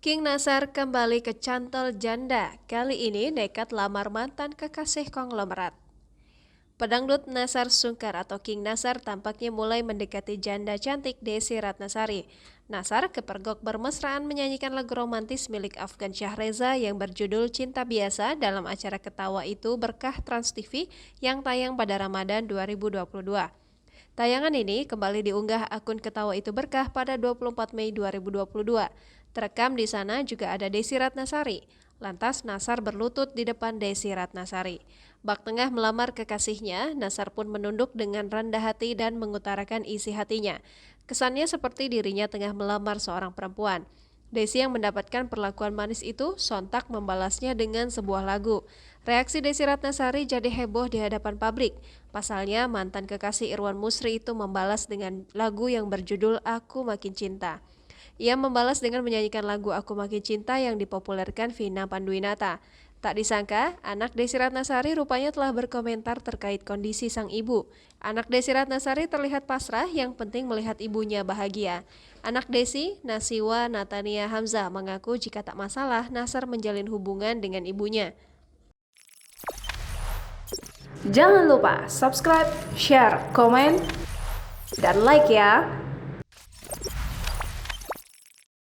King Nasar kembali kecantol janda, kali ini nekat lamar mantan kekasih konglomerat. Pedangdut Nasar Sungkar atau King Nasar tampaknya mulai mendekati janda cantik Desi Ratnasari. Nasar kepergok bermesraan menyanyikan lagu romantis milik Afgan Syahreza yang berjudul Cinta Biasa dalam acara Ketawa Itu Berkah Trans TV yang tayang pada Ramadan 2022. Tayangan ini kembali diunggah akun Ketawa Itu Berkah pada 24 Mei 2022. Terekam di sana juga ada Desi Ratnasari. Lantas Nasar berlutut di depan Desi Ratnasari. Bak tengah melamar kekasihnya, Nasar pun menunduk dengan rendah hati dan mengutarakan isi hatinya. Kesannya seperti dirinya tengah melamar seorang perempuan. Desi yang mendapatkan perlakuan manis itu sontak membalasnya dengan sebuah lagu. Reaksi Desi Ratnasari jadi heboh di hadapan publik. Pasalnya mantan kekasih Irwan Musri itu membalas dengan lagu yang berjudul Aku Makin Cinta. Ia membalas dengan menyanyikan lagu Aku Makin Cinta yang dipopulerkan Vina Panduwinata. Tak disangka, anak Desi Ratnasari rupanya telah berkomentar terkait kondisi sang ibu. Anak Desi Ratnasari terlihat pasrah, yang penting melihat ibunya bahagia. Anak Desi, Nasiwa Natania Hamzah, mengaku jika tak masalah, Nasar menjalin hubungan dengan ibunya. Jangan lupa subscribe, share, komen, dan like ya!